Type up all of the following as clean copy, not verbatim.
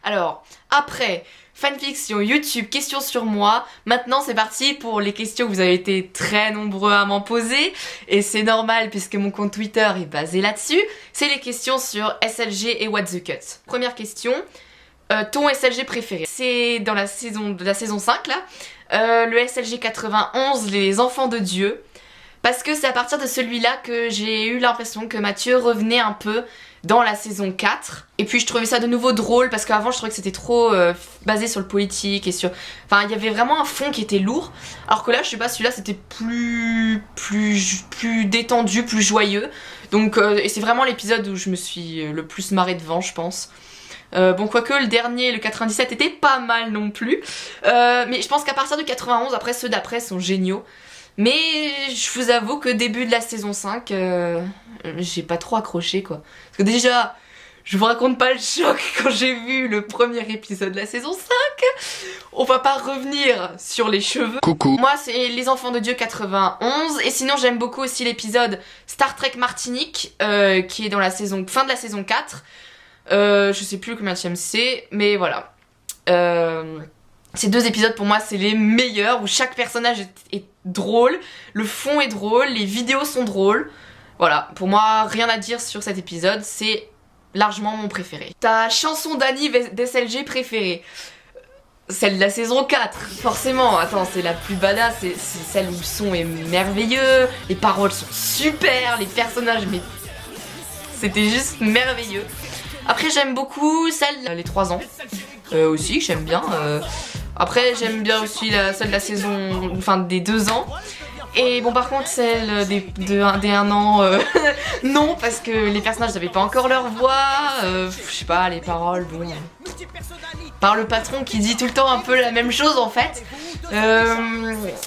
Alors, après fanfiction, YouTube, questions sur moi, maintenant c'est parti pour les questions que vous avez été très nombreux à m'en poser, et c'est normal puisque mon compte Twitter est basé là-dessus. C'est les questions sur SLG et What the Cut. Première question, ton SLG préféré? C'est dans la saison 5 là, le SLG 91, les enfants de Dieu. Parce que c'est à partir de celui-là que j'ai eu l'impression que Mathieu revenait un peu dans la saison 4. Et puis je trouvais ça de nouveau drôle parce qu'avant je trouvais que c'était trop basé sur le politique et sur... Enfin il y avait vraiment un fond qui était lourd. Alors que là je sais pas, celui-là c'était plus détendu, plus joyeux. Donc et c'est vraiment l'épisode où je me suis le plus marrée devant je pense. Bon quoique le dernier, le 97 était pas mal non plus. Mais je pense qu'à partir du 91, après ceux d'après sont géniaux. Mais je vous avoue que début de la saison 5, j'ai pas trop accroché quoi. Parce que déjà, je vous raconte pas le choc quand j'ai vu le premier épisode de la saison 5. On va pas revenir sur les cheveux. Coucou. Moi c'est Les Enfants de Dieu 91. Et sinon j'aime beaucoup aussi l'épisode Star Trek Martinique, qui est dans la fin de la saison 4. Je sais plus combien de c'est, mais voilà. Ces deux épisodes pour moi c'est les meilleurs, où chaque personnage est drôle, le fond est drôle, les vidéos sont drôles. Voilà, pour moi rien à dire sur cet épisode, c'est largement mon préféré. Ta chanson d'Annie d'SLG préférée? Celle de la saison 4, forcément. Attends, c'est la plus badass, c'est celle où le son est merveilleux, les paroles sont super, les personnages, mais c'était juste merveilleux. Après j'aime beaucoup celle les 3 ans, aussi que j'aime bien. Après j'aime bien aussi celle de la saison, enfin des 2 ans. Et bon par contre celle des 1 an, non, parce que les personnages n'avaient pas encore leur voix, je sais pas, les paroles, bon... Par le patron qui dit tout le temps un peu la même chose en fait.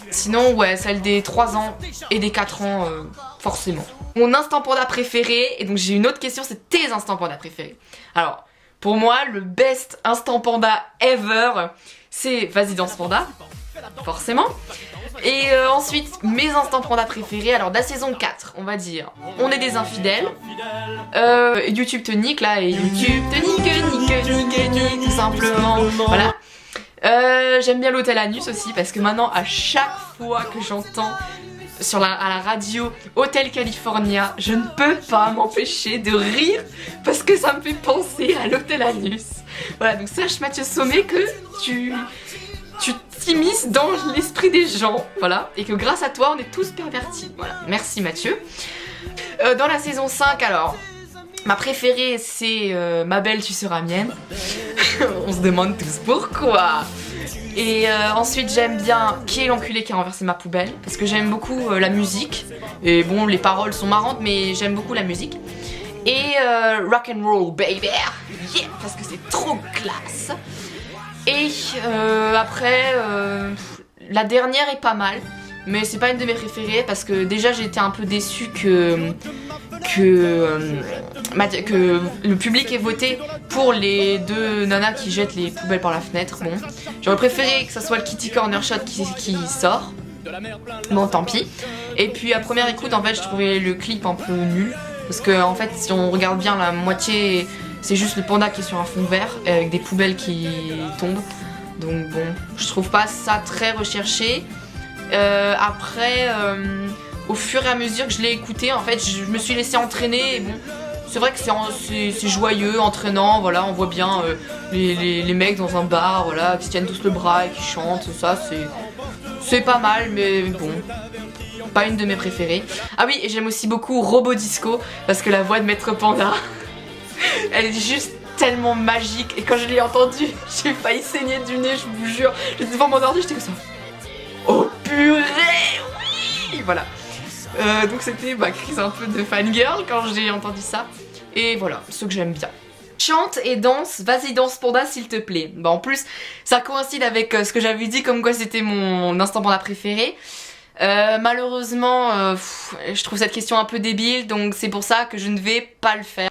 Sinon ouais, celle des 3 ans et des 4 ans, forcément. Mon instant panda préféré, et donc j'ai une autre question, c'est tes instants panda préférés. Alors, pour moi, le best instant panda ever, c'est Vas-y danse panda, forcément. Et ensuite, mes instants panda préférés, alors de la saison 4, on va dire On est des infidèles, YouTube te nique là, et YouTube te nique, tout simplement, voilà. J'aime bien l'hôtel Anus aussi, parce que maintenant, à chaque fois que j'entends à la radio Hotel California, je ne peux pas m'empêcher de rire parce que ça me fait penser à l'hôtel Anus. Voilà, donc sache Mathieu Sommet que tu t'immisces dans l'esprit des gens, voilà, et que grâce à toi on est tous pervertis. Voilà, merci Mathieu. Dans la saison 5 alors, ma préférée c'est Ma belle tu seras mienne. On se demande tous pourquoi. Et ensuite j'aime bien Qui est l'enculé qui a renversé ma poubelle, parce que j'aime beaucoup la musique. Et bon, les paroles sont marrantes, mais j'aime beaucoup la musique. Et Rock'n'Roll Baby, yeah, parce que c'est trop classe. Et après, la dernière est pas mal, mais c'est pas une de mes préférées, parce que déjà j'ai été un peu déçue que le public ait voté pour les 2 nanas qui jettent les poubelles par la fenêtre. Bon, j'aurais préféré que ça soit le Kitty Corner Shot qui sort. Bon, tant pis. Et puis à première écoute, en fait, je trouvais le clip un peu nul, parce que en fait, si on regarde bien, la moitié, c'est juste le panda qui est sur un fond vert avec des poubelles qui tombent. Donc bon, je trouve pas ça très recherché. Après, au fur et à mesure que je l'ai écouté, en fait, je me suis laissée entraîner. Et bon, c'est vrai que c'est joyeux, entraînant. Voilà, on voit bien les mecs dans un bar, voilà, qui se tiennent tous le bras et qui chantent. Ça, c'est pas mal, mais bon, pas une de mes préférées. Ah oui, et j'aime aussi beaucoup Robot Disco, parce que la voix de Maître Panda, elle est juste tellement magique. Et quand je l'ai entendue, j'ai failli saigner du nez, je vous jure. J'étais devant mon ordi, j'étais comme ça. Oh purée, oui. Voilà. Donc c'était ma crise un peu de fangirl quand j'ai entendu ça. Et voilà, ce que j'aime bien. Chante et danse, vas-y danse panda s'il te plaît. Bah en plus, ça coïncide avec ce que j'avais dit, comme quoi c'était mon instant panda préféré. Malheureusement, je trouve cette question un peu débile, donc c'est pour ça que je ne vais pas le faire.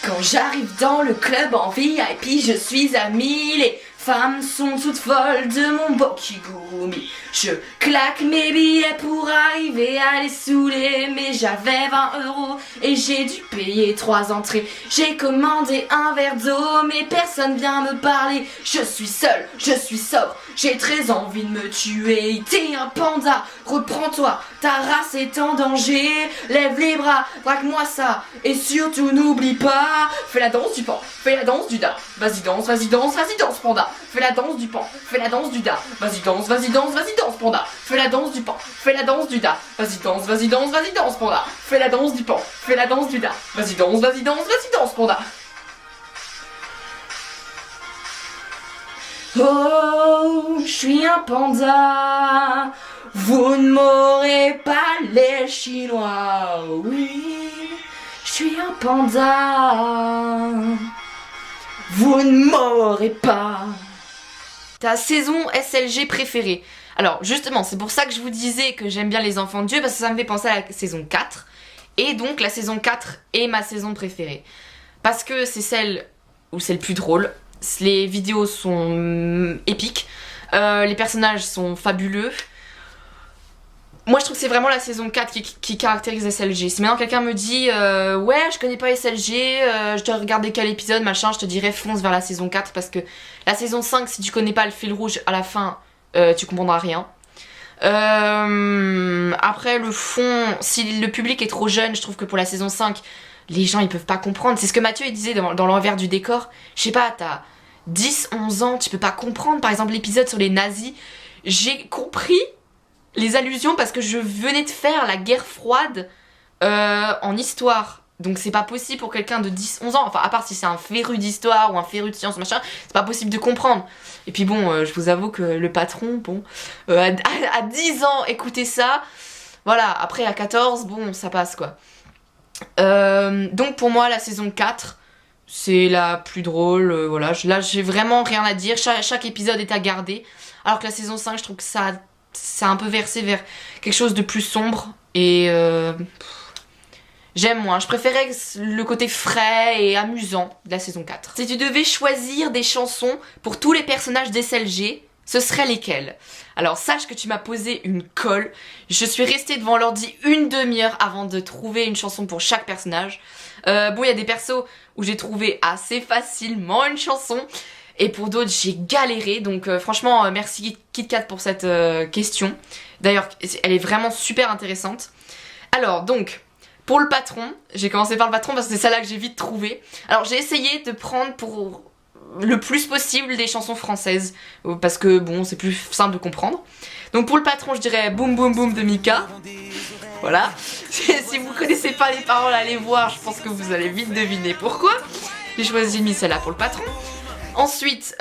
Quand j'arrive dans le club en VIP, je suis à 1000 et femmes sont toutes folles de mon beau Kigurumi. Je claque mes billets pour arriver à les saouler, mais j'avais 20 € et j'ai dû payer 3 entrées. J'ai commandé un verre d'eau, mais personne vient me parler. Je suis seule, je suis sobre, j'ai très envie de me tuer. T'es un panda, reprends-toi, ta race est en danger. Lève les bras, drague-moi ça, et surtout n'oublie pas, fais la danse du pan, fais la danse du da. Vas-y danse, vas-y danse, vas-y danse panda. Fais la danse du pan, fais la danse du da. Vas-y danse, vas-y danse, vas-y danse panda. Fais la danse du pan, fais la danse du da. Vas-y danse, vas-y danse, vas-y danse panda. Fais la danse du pan, fais la danse du da. Vas-y danse, vas-y danse, vas-y danse panda. Oh, je suis un panda. Vous ne m'aurez pas les Chinois. Oui, je suis un panda. Vous ne m'aurez pas. Ta saison SLG préférée? Alors justement, c'est pour ça que je vous disais que j'aime bien les enfants de Dieu, parce que ça me fait penser à la saison 4. Et donc la saison 4 est ma saison préférée. Parce que c'est celle où c'est le plus drôle. Les vidéos sont épiques. Les personnages sont fabuleux. Moi je trouve que c'est vraiment la saison 4 qui caractérise SLG. Si maintenant quelqu'un me dit ouais je connais pas SLG, je dois regarder quel épisode machin, je te dirais fonce vers la saison 4, parce que la saison 5, si tu connais pas le fil rouge à la fin, tu comprendras rien. Après le fond, si le public est trop jeune, je trouve que pour la saison 5, les gens ils peuvent pas comprendre. C'est ce que Mathieu il disait dans l'envers du décor. Je sais pas, t'as 10-11 ans, tu peux pas comprendre. Par exemple l'épisode sur les nazis, j'ai compris les allusions parce que je venais de faire la guerre froide en histoire. Donc c'est pas possible pour quelqu'un de 10-11 ans, enfin à part si c'est un féru d'histoire ou un féru de sciences machin, c'est pas possible de comprendre. Et puis bon, je vous avoue que le patron, bon, à 10 ans écouter ça, voilà, après à 14, bon ça passe quoi. Donc pour moi la saison 4, c'est la plus drôle, voilà, là j'ai vraiment rien à dire, chaque épisode est à garder, alors que la saison 5 je trouve que ça a un peu versé vers quelque chose de plus sombre et j'aime moins, je préférais le côté frais et amusant de la saison 4. Si tu devais choisir des chansons pour tous les personnages d'SLG, ce seraient lesquels? Alors sache que tu m'as posé une colle, je suis restée devant l'ordi une demi-heure avant de trouver une chanson pour chaque personnage. Bon il y a des persos où j'ai trouvé assez facilement une chanson, et pour d'autres j'ai galéré, donc franchement merci KitKat pour cette question. D'ailleurs elle est vraiment super intéressante. Alors donc pour le patron, j'ai commencé par le patron parce que c'est celle-là que j'ai vite trouvé. Alors j'ai essayé de prendre pour le plus possible des chansons françaises, parce que bon c'est plus simple de comprendre. Donc pour le patron je dirais Boum Boum Boum de Mika. Voilà, si vous connaissez pas les paroles, allez voir, je pense que vous allez vite deviner pourquoi. J'ai mis celle-là pour le patron. Ensuite,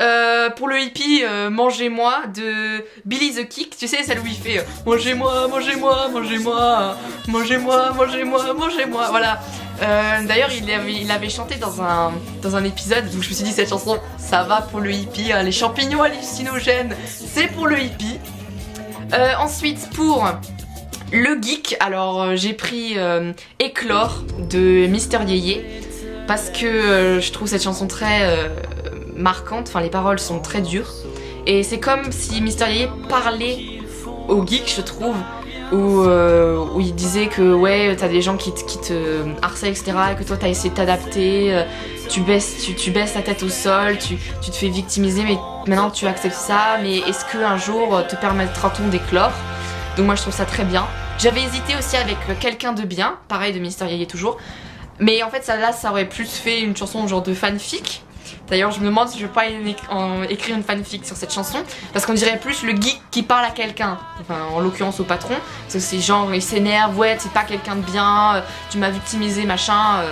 pour le hippie, Mangez-moi de Billy the Kick, tu sais, celle où il fait Mangez-moi, mangez-moi, mangez-moi, mangez-moi, mangez-moi, mangez-moi, voilà. D'ailleurs, il avait chanté dans un épisode, donc je me suis dit, cette chanson, ça va pour le hippie, hein, les champignons hallucinogènes, c'est pour le hippie. Ensuite, pour le geek, alors j'ai pris Éclore de Mister Yeye, parce que je trouve cette chanson très marquante, enfin les paroles sont très dures, et c'est comme si Mister Yeye parlait aux geeks, je trouve, où il disait que ouais t'as des gens qui te harcèlent etc, et que toi t'as essayé de t'adapter, tu baisses la tête au sol, tu te fais victimiser, mais maintenant tu acceptes ça, mais est-ce qu'un jour te permettra-t-on d'éclore? Donc moi je trouve ça très bien. J'avais hésité aussi avec Quelqu'un de bien, pareil de Mister Yeye toujours, mais en fait ça aurait plus fait une chanson genre de fanfic. D'ailleurs je me demande si je vais pas écrire une fanfic sur cette chanson, parce qu'on dirait plus le geek qui parle à quelqu'un, enfin en l'occurrence au patron, parce que c'est genre il s'énerve, ouais t'es pas quelqu'un de bien, tu m'as victimisé machin,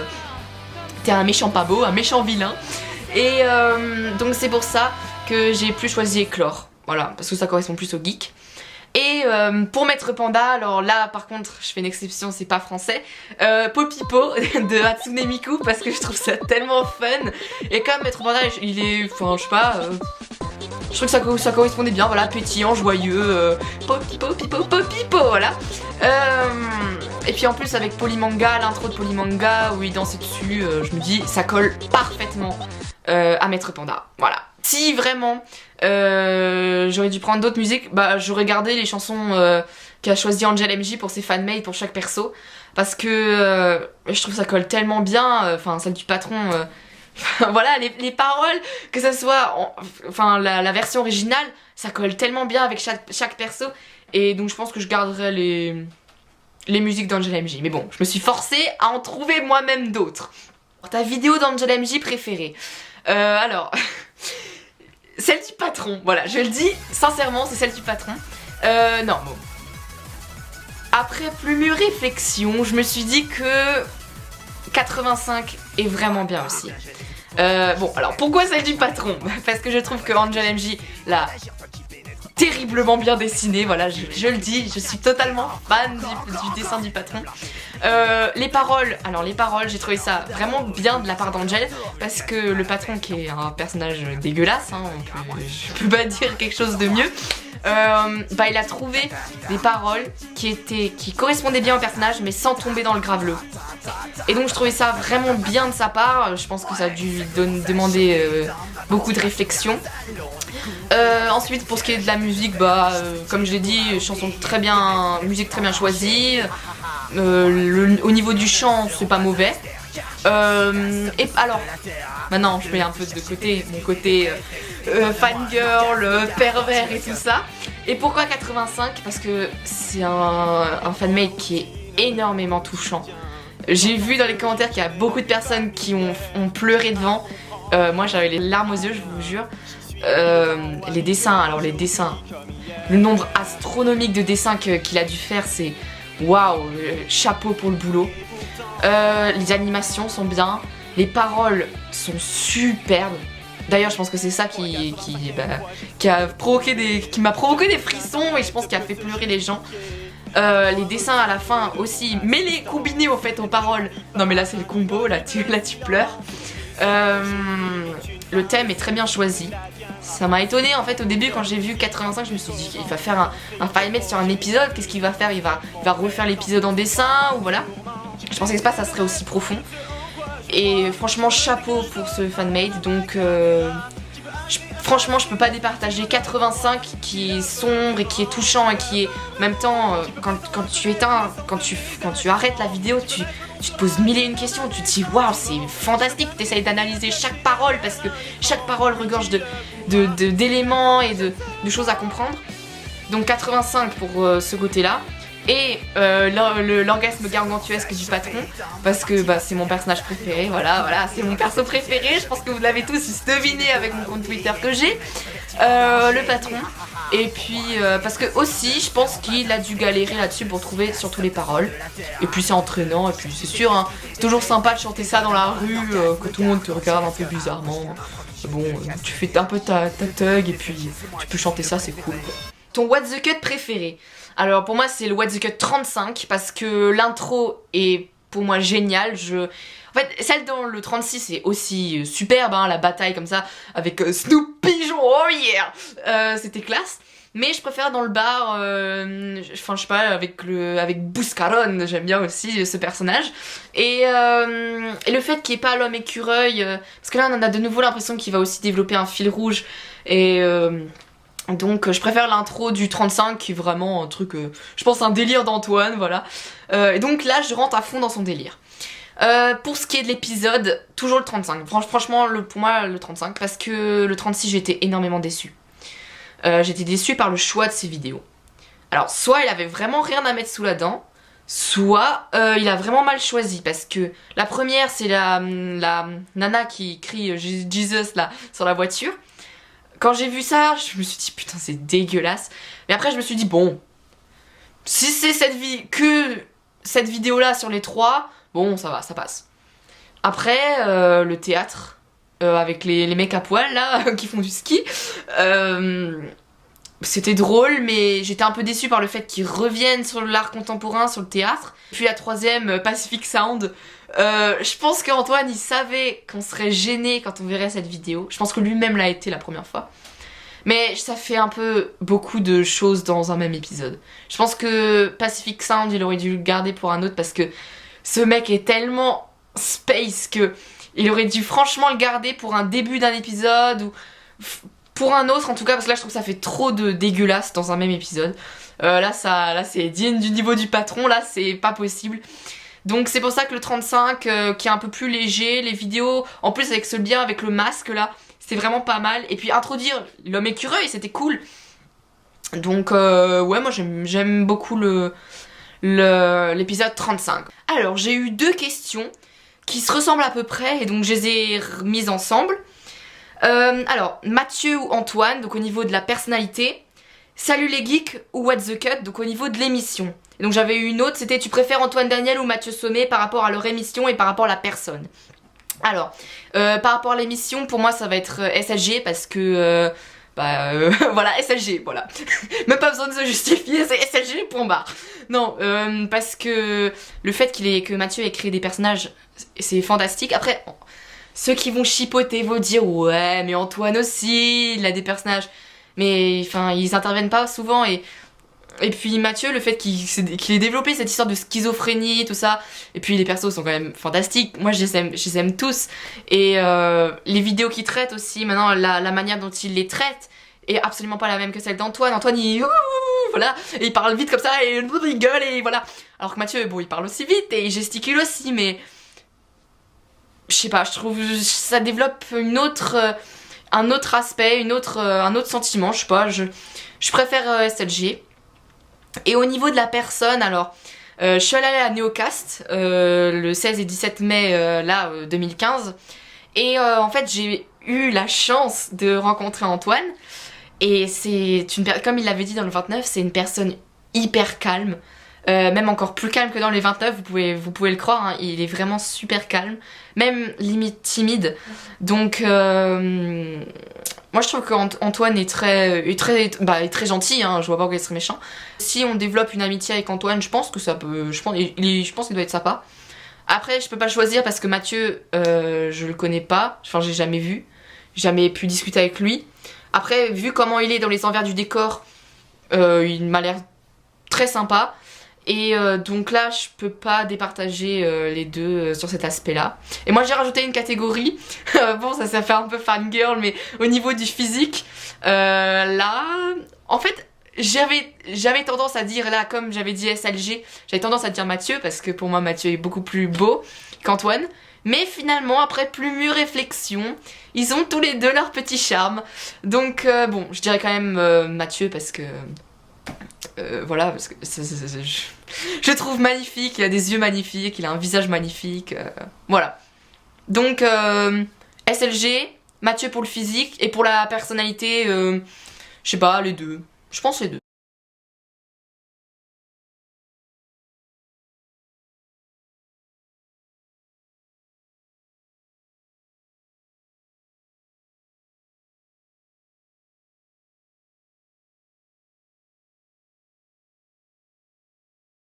t'es un méchant pas beau, un méchant vilain. Et donc c'est pour ça que j'ai plus choisi Éclore, voilà, parce que ça correspond plus au geek. Et pour Maître Panda, alors là par contre je fais une exception, c'est pas français, Popipo de Hatsune Miku, parce que je trouve ça tellement fun. Et comme Maître Panda il est, enfin je sais pas, je trouve que ça correspondait bien, voilà, pétillant, joyeux, Popipo, Pipo, Popipo, voilà. Et puis en plus avec Polymanga, l'intro de Polymanga où il dansait dessus, je me dis ça colle parfaitement à Maître Panda, voilà. Si vraiment j'aurais dû prendre d'autres musiques, bah j'aurais gardé les chansons qu'a choisi Angel MJ pour ses fanmates, pour chaque perso. Parce que je trouve ça colle tellement bien, enfin celle du patron, voilà, les paroles, que ça soit, enfin la version originale, ça colle tellement bien avec chaque perso. Et donc je pense que je garderai les musiques d'Angel MJ. Mais bon, je me suis forcée à en trouver moi-même d'autres. Ta vidéo d'Angel MJ préférée. Alors, celle du patron, voilà, je le dis sincèrement, c'est celle du patron. Non, bon. Après plus mûre réflexion, je me suis dit que 85 est vraiment bien aussi. Bon, alors pourquoi celle du patron? Parce que je trouve que Angel MJ l'a terriblement bien dessiné, voilà, je le dis, je suis totalement fan du dessin du patron. Les paroles, j'ai trouvé ça vraiment bien de la part d'Angel, parce que le patron, qui est un personnage dégueulasse, hein, je peux pas dire quelque chose de mieux, bah il a trouvé des paroles qui correspondaient bien au personnage, mais sans tomber dans le graveleux. Et donc je trouvais ça vraiment bien de sa part, je pense que ça a dû lui demander beaucoup de réflexion. Ensuite, pour ce qui est de la musique, bah comme je l'ai dit, musique très bien choisie. Au niveau du chant, c'est pas mauvais. Et alors, maintenant je mets un peu de côté mon côté fangirl, pervers et tout ça. Et pourquoi 85? Parce que c'est un fanmate qui est énormément touchant. J'ai vu dans les commentaires qu'il y a beaucoup de personnes qui ont pleuré devant. Moi j'avais les larmes aux yeux, je vous jure. Les dessins, le nombre astronomique de dessins qu'il a dû faire, c'est waouh, chapeau pour le boulot. Les animations sont bien, les paroles sont superbes. D'ailleurs, je pense que c'est ça qui m'a provoqué des frissons, et je pense qu'il a fait pleurer les gens. Les dessins à la fin aussi, mais les combinés au fait aux paroles. Non mais là c'est le combo, là tu pleures. Le thème est très bien choisi. Ça m'a étonné en fait au début quand j'ai vu 85, je me suis dit il va faire un fanmate sur un épisode, qu'est-ce qu'il va faire, il va refaire l'épisode en dessin ou voilà. Je pensais pas que ça serait aussi profond. Et franchement chapeau pour ce fanmate, donc franchement je peux pas départager 85 qui est sombre et qui est touchant et qui est en même temps quand tu arrêtes la vidéo tu te poses mille et une questions, tu te dis waouh c'est fantastique, tu essayes d'analyser chaque parole parce que chaque parole regorge d'éléments et de choses à comprendre. Donc 85 pour ce côté là. Et l'orgasme gargantuesque du patron, parce que bah, c'est mon personnage préféré, voilà, c'est mon perso préféré, je pense que vous l'avez tous deviné avec mon compte Twitter que j'ai, le patron. Et puis parce que aussi je pense qu'il a dû galérer là-dessus pour trouver surtout les paroles. Et puis c'est entraînant, et puis c'est sûr, hein, c'est toujours sympa de chanter ça dans la rue, que tout le monde te regarde un peu bizarrement. Bon, tu fais un peu ta thug et puis tu peux chanter ça, c'est cool. Ton What the Cut préféré? Alors pour moi c'est le What the Cut 35 parce que l'intro est pour moi géniale. En fait celle dans le 36 est aussi superbe, hein, la bataille comme ça avec Snoop Pigeon, oh yeah, c'était classe. Mais je préfère dans le bar, enfin je sais pas, avec Bouscaron, j'aime bien aussi ce personnage. Et le fait qu'il n'y ait pas l'homme écureuil, parce que là on a de nouveau l'impression qu'il va aussi développer un fil rouge. Et donc je préfère l'intro du 35 qui est vraiment un truc, je pense un délire d'Antoine, voilà. Et donc là je rentre à fond dans son délire. Pour ce qui est de l'épisode, toujours le 35. Franchement pour moi le 35 parce que le 36 j'ai été énormément déçue. J'étais déçue par le choix de ses vidéos. Alors soit il avait vraiment rien à mettre sous la dent, soit il a vraiment mal choisi parce que la première c'est la nana qui crie Jesus là sur la voiture. Quand j'ai vu ça, je me suis dit putain c'est dégueulasse. Mais après je me suis dit bon, si c'est cette vidéo là sur les trois, bon ça va, ça passe. Après le théâtre, avec les mecs à poil là qui font du ski, c'était drôle mais j'étais un peu déçue par le fait qu'ils reviennent sur l'art contemporain, sur le théâtre. Puis la troisième, Pacific Sound, je pense qu'Antoine il savait qu'on serait gêné quand on verrait cette vidéo. Je pense que lui-même l'a été la première fois. Mais ça fait un peu beaucoup de choses dans un même épisode. Je pense que Pacific Sound il aurait dû le garder pour un autre parce que ce mec est tellement space que il aurait dû franchement le garder pour un début d'un épisode ou... pour un autre en tout cas, parce que là je trouve que ça fait trop de dégueulasse dans un même épisode. Là c'est digne du niveau du patron, là c'est pas possible. Donc c'est pour ça que le 35 qui est un peu plus léger, les vidéos en plus avec ce lien avec le masque là, c'est vraiment pas mal. Et puis introduire l'homme écureuil, c'était cool. Donc ouais, moi j'aime beaucoup l'épisode 35. Alors j'ai eu 2 questions qui se ressemblent à peu près et donc je les ai mises ensemble. Alors Mathieu ou Antoine, donc au niveau de la personnalité. Salut les geeks ou What the Cut, donc au niveau de l'émission. Et donc j'avais eu une autre, c'était tu préfères Antoine Daniel ou Mathieu Sommet par rapport à leur émission et par rapport à la personne. Alors, par rapport à l'émission, pour moi ça va être SLG parce que... voilà, SLG, voilà. Même pas besoin de se justifier, c'est SLG, point barre. Non, parce que le fait que Mathieu ait créé des personnages, c'est fantastique. Après, ceux qui vont chipoter vont dire ouais, mais Antoine aussi, il a des personnages. Mais enfin, ils interviennent pas souvent et puis Mathieu, le fait qu'il ait développé cette histoire de schizophrénie, tout ça, et puis les persos sont quand même fantastiques, moi je les aime tous, et les vidéos qu'il traite aussi, maintenant la manière dont il les traite est absolument pas la même que celle d'Antoine. Antoine il... voilà, et il parle vite comme ça, et il gueule, et voilà. Alors que Mathieu, bon, il parle aussi vite, et il gesticule aussi, mais... Je sais pas, je trouve ça développe un autre aspect, un autre sentiment, je sais pas, je préfère SLG. Et au niveau de la personne, alors, je suis allée à Neocast le 16 et 17 mai 2015 et en fait j'ai eu la chance de rencontrer Antoine et comme il l'avait dit dans le 29, c'est une personne hyper calme, même encore plus calme que dans les 29, vous pouvez le croire, hein, il est vraiment super calme, même limite timide, donc moi je trouve qu'Antoine est très gentil, hein, je vois pas pourquoi il serait méchant. Si on développe une amitié avec Antoine, je pense que ça peut, je pense qu'il doit être sympa. Après je peux pas choisir parce que Mathieu, je le connais pas, enfin j'ai jamais pu discuter avec lui. Après vu comment il est dans les envers du décor, il m'a l'air très sympa. Et donc là je peux pas départager les deux sur cet aspect là. Et moi j'ai rajouté une catégorie, bon ça fait un peu fangirl mais au niveau du physique, là en fait j'avais tendance à dire là comme j'avais dit SLG, j'avais tendance à dire Mathieu parce que pour moi Mathieu est beaucoup plus beau qu'Antoine. Mais finalement après plus mûre réflexion, ils ont tous les deux leur petit charme. Donc bon je dirais quand même Mathieu parce que... voilà, parce que je le trouve magnifique, il a des yeux magnifiques, il a un visage magnifique, voilà. Donc, SLG, Mathieu pour le physique, et pour la personnalité, je sais pas, les deux. Je pense les deux.